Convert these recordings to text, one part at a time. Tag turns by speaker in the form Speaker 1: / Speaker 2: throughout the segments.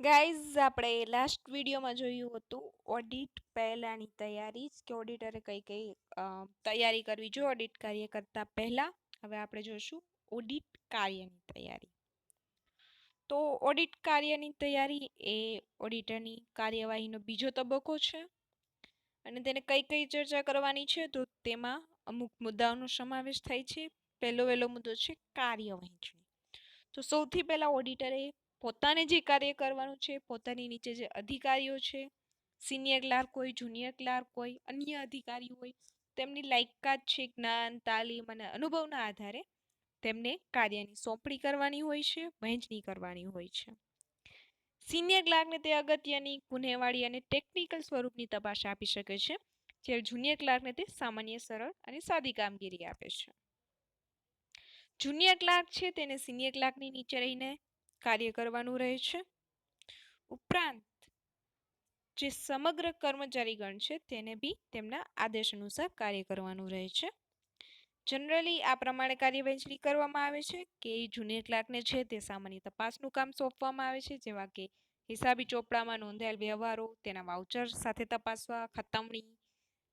Speaker 1: Guys આપણે last વિડીયોમાં જોયું હતું ઓડિટ પહેલાંની તૈયારી કે ઓડિટરે કઈ કઈ તૈયારી કરવી જોઈએ ઓડિટ કાર્ય કરતા પહેલાં. હવે આપણે જોઈશું ઓડિટ કાર્યની તૈયારી. તો ઓડિટ કાર્યની તૈયારી એ ઓડિટરની કાર્યવાહીનો બીજો તબક્કો છે અને તેને કઈ કઈ ચર્ચા કરવાની છે તો તેમાં અમુક મુદ્દાઓનો સમાવેશ થાય છે. પહેલો મુદ્દો છે કાર્યવહેંચણી. તો સૌથી પહેલા ઓડિટરે પોતાને જે કાર્ય કરવાનું છે, પોતાની નીચે જે અધિકારીઓ છે, સિનિયર ક્લાર્ક હોય, જુનિયર ક્લાર્ક હોય, અન્ય અધિકારીઓ હોય, તેમની લાયકાત છે, જ્ઞાન, તાલીમ અને અનુભવના આધારે તેમને કાર્યની સોંપણી કરવાની હોય છે, વહેંચણી કરવાની હોય છે. સિનિયર ક્લાર્કને તે અગત્યની, ગુનેવાળી અને ટેકનિકલ સ્વરૂપની તપાસ આપી શકે છે, જ્યારે જુનિયર ક્લાર્કને તે સામાન્ય, સરળ અને સાદી કામગીરી આપે છે. જુનિયર ક્લાર્ક છે તેને સિનિયર ક્લાર્કની નીચે રહીને કાર્ય કરવાનું રહે છે. ઉપરાંત જે સમગ્ર કર્મચારીગણ છે તેને બી તેમના આદેશ અનુસાર કાર્ય કરવાનું રહે છે. જનરલી આ પ્રમાણે કાર્યવહેંચણી કરવામાં આવે છે કે જુનિયર ક્લાર્કને છે તે સામાન્ય તપાસનું કામ સોંપવામાં આવે છે, જેવા કે હિસાબી ચોપડામાં નોંધાયેલ વ્યવહારો, તેના વાઉચર સાથે તપાસવા,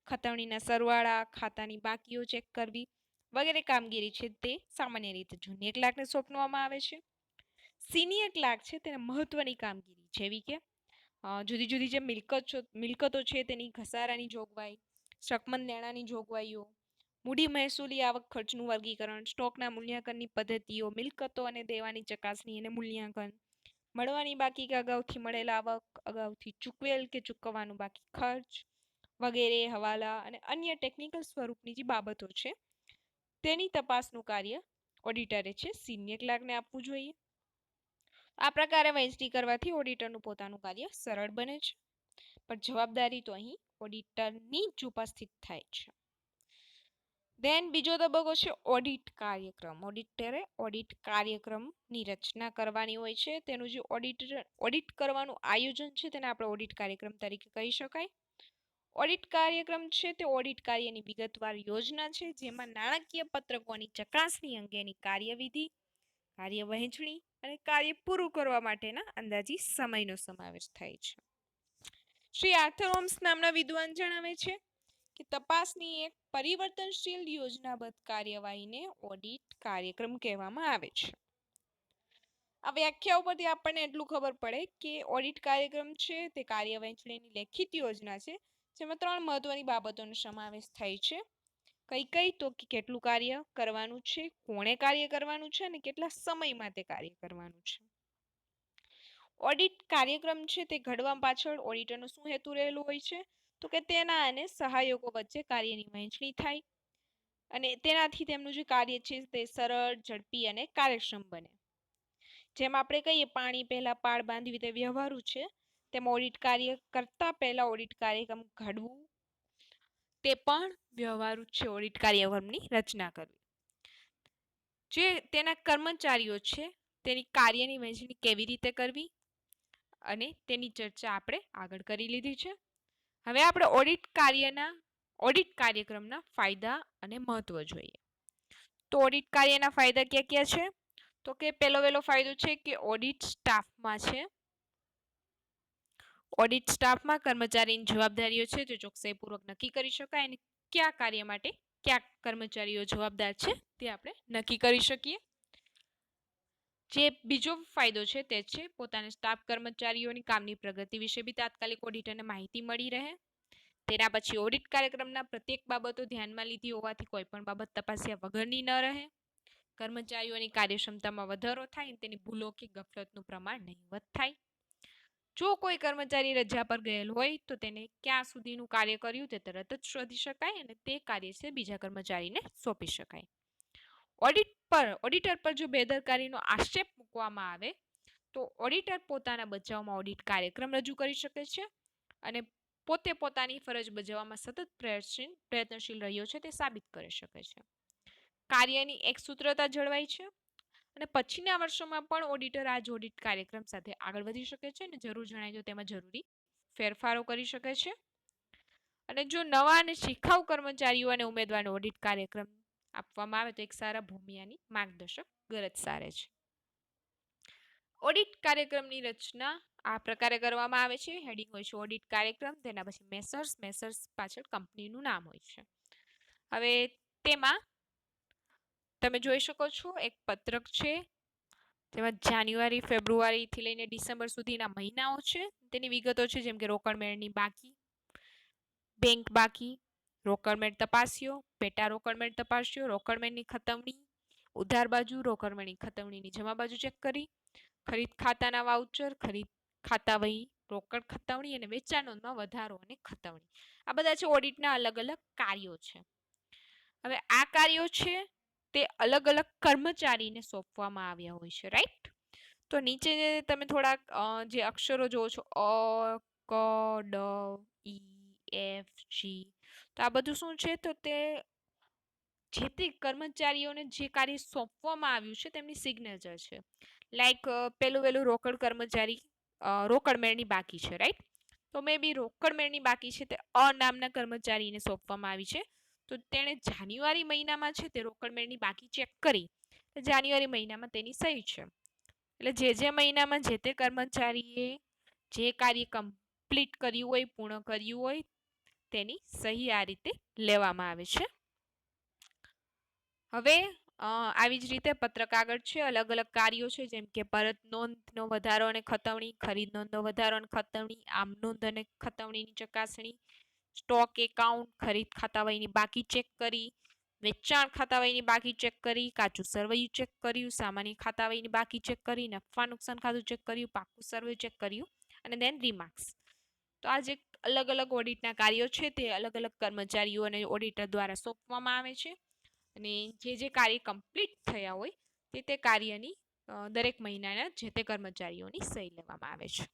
Speaker 1: ખતવણીના સરવાળા, ખાતાની બાકીઓ ચેક કરવી વગેરે કામગીરી છે તે સામાન્ય રીતે જુનિયર ક્લાર્કને સોંપવામાં આવે છે. સિનિયર ક્લાર્ક છે તેને મહત્વની કામગીરી જેવી કે જુદી જુદી જે મિલકતો છે તેની ઘસારાની જોગવાઈ, શકમંદ નાણાંની જોગવાઈઓ, મૂડી મહેસૂલી આવક ખર્ચનું વર્ગીકરણ, સ્ટોકના મૂલ્યાંકનની પદ્ધતિઓ, મિલકતો અને દેવાની ચકાસણી અને મૂલ્યાંકન, મળવાની બાકી કે અગાઉથી મળેલ આવક, અગાઉથી ચૂકવેલ કે ચૂકવવાનું બાકી ખર્ચ વગેરે, હવાલા અને અન્ય ટેકનિકલ સ્વરૂપની જે બાબતો છે તેની તપાસનું કાર્ય ઓડિટરે છે સિનિયર ક્લાર્કને આપવું જોઈએ. આ પ્રકારે વહેંચણી કરવાથી ઓડિટરનું પોતાનું કાર્ય સરળ બને છે, પણ જવાબદારી તો અહીં ઓડિટરની જ ઉપસ્થિત થાય છે. દેન બીજો તબક્કો છે ઓડિટ કાર્યક્રમ. ઓડિટરે ઓડિટ કાર્યક્રમની રચના કરવાની હોય છે. તેનું જે ઓડિટ કરવાનું આયોજન છે તેને આપણે ઓડિટ કાર્યક્રમ તરીકે કહી શકાય. ઓડિટ કાર્યક્રમ છે તે ઓડિટ કાર્યની વિગતવાર યોજના છે, જેમાં નાણાકીય પત્રકોની ચકાસણી અંગેની કાર્યવિધિ, કાર્ય વહેંચણી અને કાર્ય પૂરું કરવા માટેના અંદાજી સમયનો સમાવેશ થાય છે. શ્રી આર્થર હોમ્સ નામના વિદ્વાન જણાવે છે કે તપાસની એક પરિવર્તનશીલ યોજનાબદ્ધ કાર્યવાહીને ઓડિટ કાર્યક્રમ કહેવામાં આવે છે. આ વ્યાખ્યા ઉપરથી આપણને એટલું ખબર પડે કે ઓડિટ કાર્યક્રમ છે તે કાર્ય વહેંચણીની લેખિત યોજના છે, જેમાં 3 મહત્વની બાબતોનો સમાવેશ થાય છે. કઈ તો કે કેટલું કાર્ય કરવાનું છે, કોણે કાર્ય કરવાનું છે અને કેટલા સમયમાં તે કાર્ય કરવાનું છે. ઓડિટ કાર્યક્રમ છે તે ઘડવા પાછળ ઓડિટરનો શું હેતુ રહેલો હોય છે તો કે તેના અને સહાયકો વચ્ચે કાર્યની વહેંચણી થાય અને તેનાથી તેમનું જે કાર્ય છે તે સરળ, ઝડપી અને કાર્યક્ષમ બને. જેમ આપણે કહીએ પાણી પહેલા પાળ બાંધવી તે વ્યવહારુ છે, તેમ ઓડિટ કાર્ય કરતા પહેલા ઓડિટ કાર્યક્રમ ઘડવું તે પણ વ્યવહારુ છે. ઓડિટ કાર્યક્રમની રચના કરવી, જે તેના કર્મચારીઓ છે તેની કાર્યની વહેંચણી કેવી રીતે કરવી અને તેની ચર્ચા આપણે આગળ કરી લીધી છે. હવે આપણે ઓડિટ કાર્યક્રમના ફાયદા અને મહત્વ જોઈએ. તો ઓડિટ કાર્યના ફાયદા ક્યાં ક્યાં છે તો કે પહેલો ફાયદો છે કે ઓડિટ સ્ટાફમાં છે. ઓડિટ સ્ટાફમાં કર્મચારીની જવાબદારીઓ છે તે ચોકસાઈપૂર્વક નક્કી કરી શકાય અને કયા કાર્ય માટે કયા કર્મચારીઓ જવાબદાર છે તે આપણે નક્કી કરી શકીએ. જે બીજો ફાયદો છે તે છે પોતાના સ્ટાફ કર્મચારીઓની કામની પ્રગતિ વિશે બી તાત્કાલિક ઓડિટરને માહિતી મળી રહે. તેના પછી ઓડિટ કાર્યક્રમના પ્રત્યેક બાબતો ધ્યાનમાં લીધી હોવાથી કોઈ પણ બાબત તપાસ્યા વગરની ન રહે. કર્મચારીઓની કાર્યક્ષમતામાં વધારો થાય અને તેની ભૂલો કે ગફલતનું પ્રમાણ નહીવત થાય. જો કોઈ કર્મચારી રજા પર ગયેલ હોય તો તેને ક્યાં સુધીનું કાર્ય કર્યું તે તરત જ શોધી શકાય અને તે કાર્ય છે બીજા કર્મચારીને સોંપી શકાય. ઓડિટર પર જો બેદરકારીનો આક્ષેપ મૂકવામાં આવે તો ઓડિટર પોતાના બચાવમાં ઓડિટ કાર્યક્રમ રજૂ કરી શકે છે અને પોતે પોતાની ફરજ બજાવવામાં સતત પ્રયત્નશીલ રહ્યો છે તે સાબિત કરી શકે છે. કાર્યની એકસૂત્રતા જળવાય છે અને પછીના વર્ષોમાં પણ ઓડિટર આ જ ઓડિટ કાર્યક્રમ સાથે આગળ વધી શકે છે અને જરૂર જણાય તો તેમાં જરૂરી ફેરફારો કરી શકે છે. અને જો નવા અને શિખાઉ કર્મચારીઓ અને ઉમેદવારને ઓડિટ કાર્યક્રમ આપવામાં આવે તો એક સારા ભૂમિયાની માર્ગદર્શક ગરજ સારે છે. ઓડિટ કાર્યક્રમની રચના આ પ્રકારે કરવામાં આવે છે. હેડિંગ હોય છે ઓડિટ કાર્યક્રમ, તેના પછી મેસર્સ પાછળ કંપનીનું નામ હોય છે. હવે તેમાં તમે જોઈ શકો છો એક પત્રક છે, તેમાં જાન્યુઆરી ફેબ્રુઆરી થી લઈને ડિસેમ્બર સુધીના મહિનાઓ છે, તેની વિગતો છે, જેમ કે રોકડ મેળની બાકી, બેંક બાકી, રોકડ મેળ તપાસ્યો, પેટા રોકડ મેળ તપાસ્યો, રોકડ મેળની ખતવણી, ઉધાર બાજુ રોકડ મેળની ખતવણીની જમા બાજુ ચેક કરી, ખરીદ ખાતાના વાઉચર, ખરીદ ખાતા વહી, રોકડ ખતવણી અને વેચાણ નોંધમાં વધારો અને ખતવણી. આ બધા છે ઓડિટના અલગ અલગ કાર્યો છે. હવે આ કાર્યો છે તે અલગ અલગ કર્મચારીને સોંપવામાં આવ્યા હોય છે, રાઈટ? તો નીચે તમે થોડાક જે અક્ષરો જોવો છો અ, ક, ડ, ઈ, એફ, જી, તો આ બધું શું છે? તો તે જે તે કર્મચારીઓને જે કાર્ય સોંપવામાં આવ્યું છે તેમની સિગ્નેચર છે. લાઈક પેલું રોકડ કર્મચારી રોકડ મેળની બાકી છે, રાઈટ? તો મે બી રોકડ મેળની બાકી છે તે અ નામના કર્મચારીને સોંપવામાં આવી છે. તો તેણે જાન્યુઆરી મહિનામાં છે તે રોકડ મેળની બાકી ચેક કરી, તો જાન્યુઆરી મહિનામાં તેની સહી છે. એટલે જે મહિનામાં જે તે કર્મચારીએ જે કાર્ય કમ્પ્લીટ કર્યું હોય, પૂર્ણ કર્યું હોય, તેની સહી આ રીતે લેવામાં આવે છે. હવે આવી જ રીતે પત્રક આગળ છે, અલગ અલગ કાર્યો છે, જેમ કે પરત નોંધનો વધારો અને ખતવણી, ખરીદ નોંધનો વધારો અને ખતવણી, આમ નોંધ અને ખતવણીની ચકાસણી, સ્ટોક એકાઉન્ટ, ખરીદ ખાતાવહીની બાકી ચેક કરી, વેચાણ ખાતાવહીની બાકી ચેક કરી, કાચું સરવૈયું ચેક કર્યું, સામાન્ય ખાતાવહીની બાકી ચેક કરી, નફા નુકસાન ખાતું ચેક કર્યું, પાકું સરવૈયું ચેક કર્યું અને દેન રિમાર્ક્સ. તો આ જે અલગ અલગ ઓડિટના કાર્યો છે તે અલગ અલગ કર્મચારીઓ અને ઓડિટર દ્વારા સોંપવામાં આવે છે, અને જે કાર્ય કમ્પ્લીટ થયા હોય તે કાર્યની દરેક મહિનાના જે તે કર્મચારીઓની સહી લેવામાં આવે છે.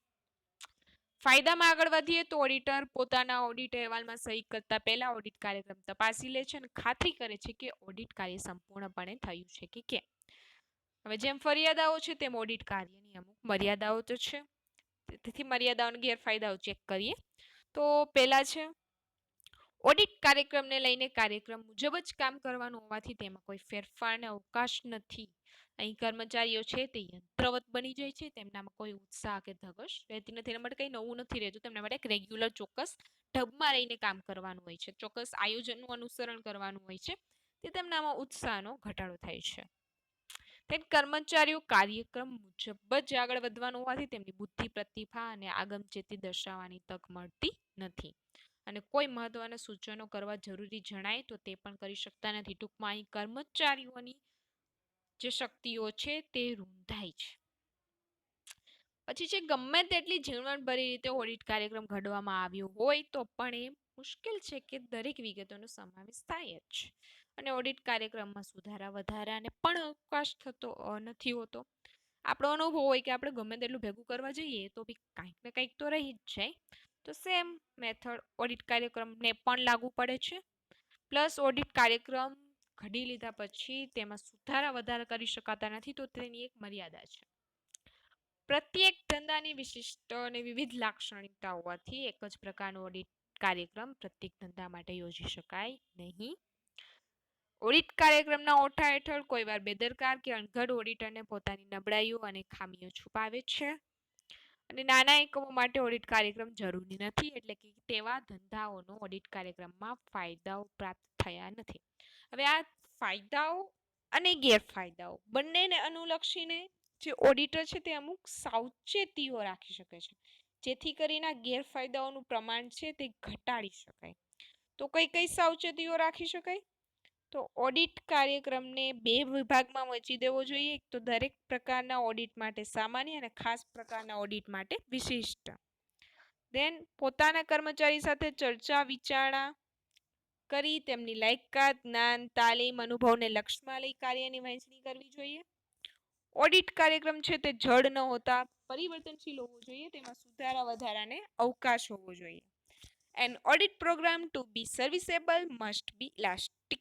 Speaker 1: ફાયદામાં આગળ વધીએ તો ઓડિટર પોતાના ઓડિટ અહેવાલમાં સહી કરતા પહેલા ઓડિટ કાર્યક્રમ તપાસી લે છે અને ખાતરી કરે છે કે ઓડિટ કાર્ય સંપૂર્ણપણે થયું છે કે કેમ. હવે જેમ ફરિયાદાઓ છે તેમ ઓડિટ કાર્યની અમુક મર્યાદાઓ તો છે, તેથી મર્યાદાઓ અને ગેરફાયદાઓ ચેક કરીએ. તો પહેલા છે ઓડિટ કાર્યક્રમને લઈને કાર્યક્રમ મુજબ જ કામ કરવાનું હોવાથી તેમાં કોઈ ફેરફારને અવકાશ નથી. અહીં કર્મચારીઓ છે તે યંત્રવત બની જાય છે, તેમનામાં કોઈ ઉત્સાહ કે ધગશ રહેતી નથી. એના માટે કંઈ નવું નથી રહેતું, તેમના માટે એક રેગ્યુલર ચોક્કસ ઢબમાં રહીને કામ કરવાનું હોય છે, ચોક્કસ આયોજનનું અનુસરણ કરવાનું હોય છે, તે તેમનામાં ઉત્સાહનો ઘટાડો થાય છે. તેમ કર્મચારીઓ કાર્યક્રમ મુજબ જ આગળ વધવાનું હોવાથી તેમની બુદ્ધિ, પ્રતિભા અને આગમચેતી દર્શાવવાની તક મળતી નથી, અને કોઈ મહત્વના સૂચનો કરવા જરૂરી જણાય તો તે પણ કરી શકતા નથી. ટૂંકમાં અહીં કર્મચારીઓની જે શક્તિઓ છે તે રૂંધાય છે. પછી છે ગમે તેટલી ઝીણવટભરી રીતે ઓડિટ કાર્યક્રમ ઘડવામાં આવ્યો હોય તો પણ એ મુશ્કેલ છે કે દરેક વિગતોનો સમાવેશ થાય જ, અને ઓડિટ કાર્યક્રમમાં સુધારા વધારાને પણ અવકાશ થતો નથી હોતો. આપણો અનુભવ હોય કે આપણે ગમે તેટલું ભેગું કરવા જઈએ તો બી કંઈક ને કંઈક તો રહી જ જાય. તો સેમ મેથડ ઓડિટ કાર્યક્રમને પણ લાગુ પડે છે. પ્લસ ઓડિટ કાર્યક્રમ ઘડી લીધા પછી તેમાં સુધારા વધારા કરી શકાતા નથી, તો તેની એક મર્યાદા છે. પ્રત્યેક ધંધાની વિશિષ્ટ અને વિવિધ લાક્ષણિકતા હોવાથી એક જ પ્રકારનો ઓડિટ કાર્યક્રમ પ્રત્યેક ધંધા માટે યોજી શકાય નહીં. ઓડિટ કાર્યક્રમના ઓઠા હેઠળ કોઈવાર બેદરકાર કે અણઘડ ઓડિટરને પોતાની નબળાઈઓ અને ખામીઓ છુપાવે છે, અને નાના એકમો માટે ઓડિટ કાર્યક્રમ જરૂરી નથી, એટલે કે તેવા ધંધાઓનો ઓડિટ કાર્યક્રમમાં ફાયદાઓ પ્રાપ્ત થયા નથી. હવે આ ફાયદાઓ અને ગેરફાયદાઓ બંનેને અનુલક્ષીને જે ઓડિટર છે તે અમુક સાવચેતીઓ રાખી શકે છે, જેથી કરીને ગેરફાયદાઓનું પ્રમાણ છે તે ઘટાડી શકાય. તો કઈ સાવચેતીઓ રાખી શકાય? તો ઓડિટ કાર્યક્રમને બે વિભાગમાં વહેંચી દેવો જોઈએ. તો દરેક પ્રકારના ઓડિટ માટે સામાન્ય અને ખાસ પ્રકારના ઓડિટ માટે વિશિષ્ટ. દેન પોતાના કર્મચારી સાથે ચર્ચા વિચારણા કરી તેમની લાયકાત, જ્ઞાન, તાલીમ, અનુભવને લક્ષ્યમાં લઈ કાર્યની વહેંચણી કરવી જોઈએ. ઓડિટ કાર્યક્રમ છે તે જડ ન હોતા પરિવર્તનશીલ હોવો જોઈએ, તેમાં સુધારા વધારાને અવકાશ હોવો જોઈએ. An audit program to be serviceable must be elastic.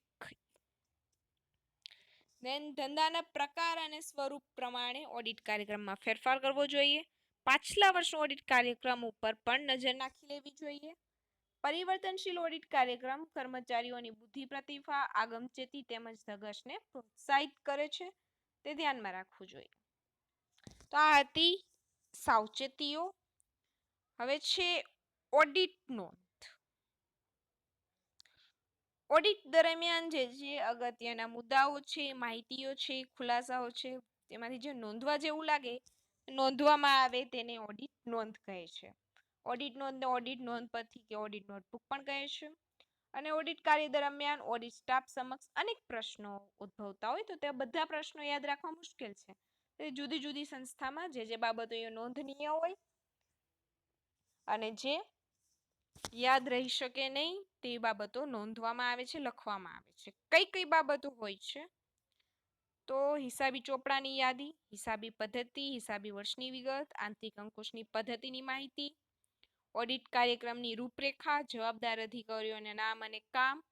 Speaker 1: Then ધંધાના પ્રકાર અને સ્વરૂપ પ્રમાણે ઓડિટ કાર્યક્રમમાં ફેરફાર કરવો જોઈએ. પાછલા વર્ષનો ઓડિટ કાર્યક્રમ ઉપર પણ નજર નાખી લેવી જોઈએ. પરિવર્તનશીલ ઓડિટ કાર્યક્રમ કર્મચારીઓની બુદ્ધિ, પ્રતિભા, આગમચેતી તેમજ ધગશને પ્રોત્સાહિત કરે છે, તે ધ્યાનમાં રાખવું જોઈએ. તો આ હતી સાવચેતીઓ હવે છે ઓડિટ નોંધ. ઓડિટ દરમિયાન જે અગત્યના મુદ્દાઓ છે, માહિતીઓ છે, ખુલાસાઓ છે, તેમાંથી જે નોંધવા જેવું લાગે નોંધવામાં આવે તેને ઓડિટ નોંધ કહે છે. ઓડિટ નોંધને ઓડિટ નોંધ પરથી કે ઓડિટ નોટબુક પણ કહે છે. અને ઓડિટ કાર્ય દરમિયાન ઓડિટ સ્ટાફ સમક્ષ અનેક પ્રશ્નો ઉદ્ભવતા હોય તો તે બધા પ્રશ્નો યાદ રાખવા મુશ્કેલ છે. તે જુદી જુદી સંસ્થામાં જે બાબતો નોંધનીય હોય અને જે યાદ રહી શકે નહીં તેવી બાબતો નોંધવામાં આવે છે, લખવામાં આવે છે. કઈ કઈ બાબતો હોય છે? તો હિસાબી ચોપડાની યાદી, હિસાબી પદ્ધતિ, હિસાબી વર્ષની વિગત, આંતરિક અંકુશની પદ્ધતિની માહિતી, ઓડિટ કાર્યક્રમની રૂપરેખા, જવાબદાર અધિકારીઓના નામ અને કામ,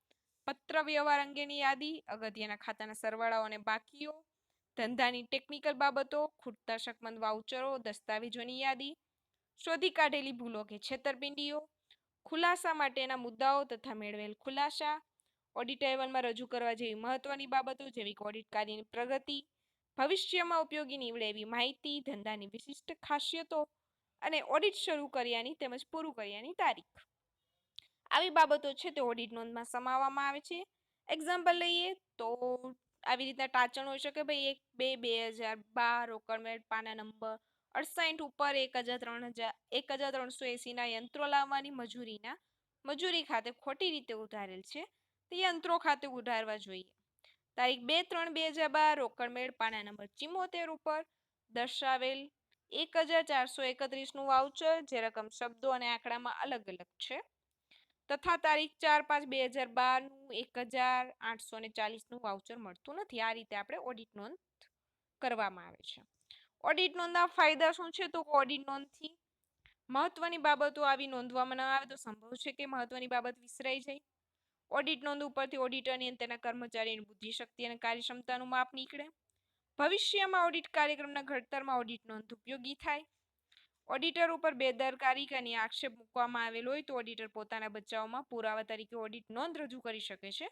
Speaker 1: પત્ર વ્યવહાર અંગેની યાદી, અગત્યના ખાતાના સરવાળાઓ અને બાકીઓ, ધંધાની ટેકનિકલ બાબતો, ખૂટતા શકમંદ વાઉચરો, દસ્તાવેજોની યાદી, શોધી કાઢેલી ભૂલો કે છેતરપિંડીઓ, ખુલાસા માટેના મુદ્દાઓ તથા મેળવેલ ખુલાસા, ઓડિટ અહેવાલમાં રજૂ કરવા જેવી મહત્વની બાબતો જેવી કે ઓડિટ કાર્યની પ્રગતિ, ભવિષ્યમાં ઉપયોગી નીવડે એવી માહિતી, ધંધાની વિશિષ્ટ ખાસિયતો અને ઓડિટ શરૂ કર્યાની તેમજ પૂરું કર્યાની તારીખ. આવી બાબતો છે તે ઓડિટ નોંધમાં સમાવવામાં આવે છે. એક્ઝામ્પલ લઈએ તો આવી રીતના ટાંચણ હોઈ શકે ભાઈ 1/2/2012 રોકડમેળ પાના નંબર 68 ઉપર 1380ના યંત્રો લાવવાની મજૂરી ખાતે ખોટી રીતે ઉધારેલ છે તે યંત્રો ખાતે ઉધારવા જોઈએ. તારીખ 2/3/2012 રોકડમેળ પાના નંબર 74 ઉપર દર્શાવેલ 1431નું વાઉચર જે રકમ શબ્દો અને આંકડામાં અલગ અલગ છે તથા તારીખ 4/5/2012નું 1840નું વાઉચર મળતું નથી. આ રીતે આપણે ઓડિટ નોંધ કરવામાં આવે છે. ઓડિટ નોંધના ફાયદા શું છે? તો ઓડિટ નોંધથી મહત્વની બાબતો આવી નોંધવામાં ન આવે તો સંભવ છે કે મહત્વની બાબત વિસરાઈ જાય. ઓડિટ નોંધ ઉપરથી ઓડિટરની અને તેના કર્મચારીની બુદ્ધિશક્તિ અને કાર્યક્ષમતાનું માપ નીકળે. ભવિષ્યમાં ઓડિટ કાર્યક્રમના ઘડતરમાં ઓડિટ નોંધ ઉપયોગી થાય. ઓડિટર ઉપર બેદરકારી અને આક્ષેપ મૂકવામાં આવેલો હોય તો ઓડિટર પોતાના બચાવમાં પુરાવા તરીકે ઓડિટ નોંધ રજૂ કરી શકે છે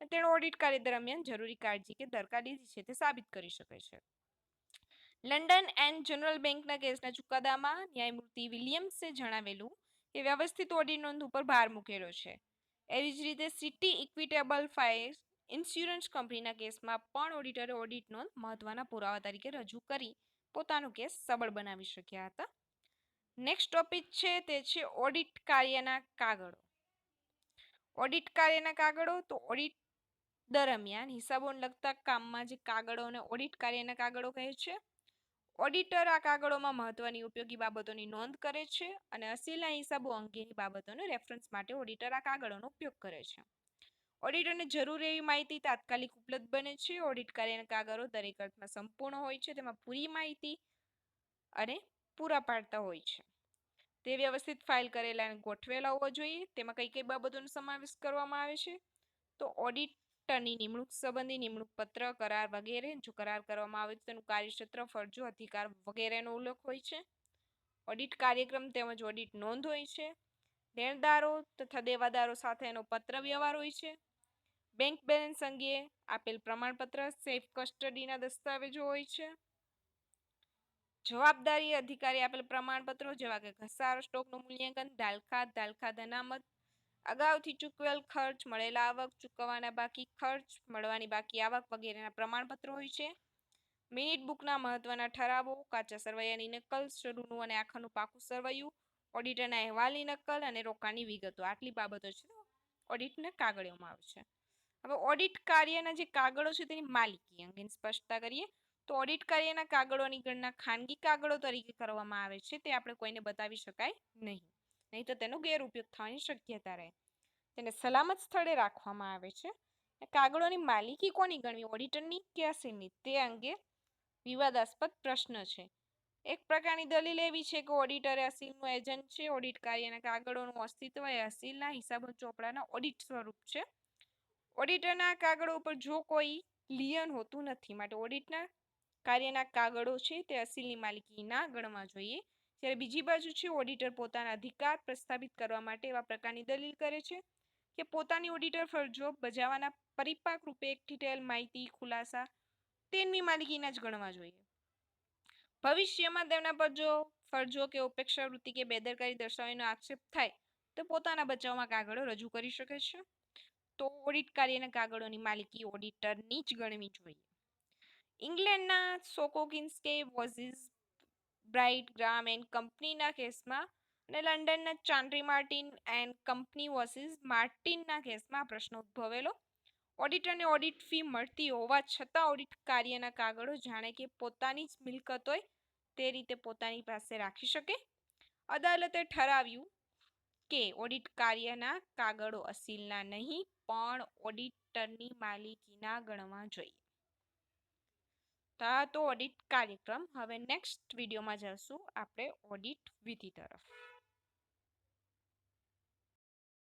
Speaker 1: અને તેણે ઓડિટ કાર્ય દરમિયાન જરૂરી કાળજી કે દરકાર લીધી છે તે સાબિત કરી શકે છે. લંડન એન્ડ જનરલ બેંકના કેસના ચુકાદામાં ન્યાયમૂર્તિ વિલિયમ્સે જણાવેલું કે વ્યવસ્થિત ઓડિટ નોંધ ઉપર ભાર મૂકેલો છે. એવી જ રીતે સિટી ઇક્વિટેબલ ફાયર ઇન્સ્યોરન્સ કંપનીના કેસમાં પણ ઓડિટરે ઓડિટ નોંધ મહત્વના પુરાવા તરીકે રજૂ કરી પોતાનો કેસ સબળ બનાવી શક્યા હતા. નેક્સ્ટ ટોપિક છે તે છે ઓડિટ કાર્યના કાગળો. ઓડિટ કાર્યના કાગળો તો ઓડિટ દરમિયાન હિસાબોને લગતા કામમાં જે કાગળોને ઓડિટ કાર્યના કાગળો કહે છે. ઓડિટર આ કાગળોમાં મહત્વની ઉપયોગી બાબતોની નોંધ કરે છે અને અસીલના હિસાબો અંગેની બાબતોને રેફરન્સ માટે ઓડિટર આ કાગળોનો ઉપયોગ કરે છે. ઓડિટરને જરૂરી એવી માહિતી તાત્કાલિક ઉપલબ્ધ બને છે. ઓડિટ કાર્યના કાગળો દરેક અર્થમાં સંપૂર્ણ હોય છે. તેમાં પૂરી માહિતી અને પૂરા પાડતા હોય છે. તે વ્યવસ્થિત ફાઇલ કરેલા અને ગોઠવેલા હોવા જોઈએ. તેમાં કઈ કઈ બાબતોનો સમાવેશ કરવામાં આવે છે? તો ઓડિટરની નિમણૂક સંબંધી નિમણૂક પત્ર, કરાર વગેરે. જો કરાર કરવામાં આવે તો તેનું કાર્યક્ષેત્ર, ફરજો, અધિકાર વગેરેનો ઉલ્લેખ હોય છે. ઓડિટ કાર્યક્રમ તેમજ ઓડિટ નોંધ હોય છે. દેણદારો તથા દેવાદારો સાથેનો પત્ર વ્યવહાર હોય છે. બેંક બેલેન્સ અંગે આપેલ પ્રમાણપત્ર, સેફ કસ્ટડીના દસ્તાવેજો હોય છે. જવાબદારી અધિકારી આપેલ પ્રમાણપત્રો જેવા કે ઘસારો, સ્ટોકનું મૂલ્યાંકન, દાલખાત અનામત, અગાઉથી ચૂકવેલ ખર્ચ, મળેલા આવક, ચૂકવવાના બાકી ખર્ચ, મળવાની બાકી આવક વગેરેના પ્રમાણપત્રો હોય છે. મિનિટ બુકના મહત્વના ઠરાવો, કાચા સરવૈયાની નકલ, શરૂનું અને આખરનું પાકું સરવૈયું, ઓડિટરના અહેવાલની નકલ અને રોકાણની વિગતો. આટલી બાબતો છે ઓડિટના કાગળોમાં આવે છે. હવે ઓડિટ કાર્યના જે કાગળો છે તેની માલિકી અંગેની સ્પષ્ટતા કરીએ તો ઓડિટ કાર્યના કાગળોની ગણના ખાનગી કાગળો તરીકે કરવામાં આવે છે. તે આપણે કોઈને બતાવી શકાય નહીં તો તેનો ગેરઉપયોગ થવાની શક્યતા રહે. તેને સલામત સ્થળે રાખવામાં આવે છે. કાગળોની માલિકી કોની ગણવી, ઓડિટરની કે અસીલની, તે અંગે વિવાદાસ્પદ પ્રશ્ન છે. એક પ્રકારની દલીલ એવી છે કે ઓડિટર અસીલનું એજન્ટ છે. ઓડિટ કાર્યના કાગળોનું અસ્તિત્વ એ અસીલના હિસાબો ચોપડાના ઓડિટ સ્વરૂપ છે. ઓડિટરના કાગળો ઉપર જો કોઈ લિયન હોતું નથી માટે ઓડિટના કાર્યના કાગળો છે તે અસીલની માલિકી ના ગણવા જોઈએ. જ્યારે બીજી બાજુ છે ઓડિટર પોતાના અધિકાર પ્રસ્થાપિત કરવા માટે એવા પ્રકારની દલીલ કરે છે કે પોતાની ઓડિટર ફરજો બજાવવાના પરિપાક રૂપે એકઠી થયેલ માહિતી, ખુલાસા તેમની માલિકીના જ ગણવા જોઈએ. ભવિષ્યમાં તેમના પર જો ફરજો કે ઉપેક્ષા વૃત્તિ કે બેદરકારી દર્શાવવાનો આક્ષેપ થાય તો પોતાના બચાવમાં કાગળો રજૂ કરી શકે છે. તો ઓડિટ કાર્યના કાગળોની માલિકી ઓડિટરની જ ગણવી જોઈએ. ઇંગ્લેન્ડના સોકોકિન્સ્કે વર્સિસ બ્રાઇટ ગ્રામ એન્ડ કંપનીના કેસમાં અને લંડનના ચાન્ટ્રી માર્ટિન એન્ડ કંપની વર્સિસ માર્ટિનના કેસમાં પ્રશ્ન ઉદ્ભવેલો. ઓડિટરને ઓડિટ ફી મળતી હોવા છતાં ઓડિટ કાર્યના કાગળો જાણે કે પોતાની જ મિલકત હોય તે રીતે પોતાની પાસે રાખી શકે. અદાલતે ઠરાવ્યું કે ઓડિટ કાર્યના કાગળો અસીલના નહીં પણ ઓડિટરની માલિકીના ગણવા જોઈએ. તો ઓડિટ કાર્યક્રમ. હવે નેક્સ્ટ વિડીયોમાં જશું આપણે ઓડિટ વિધિ તરફ.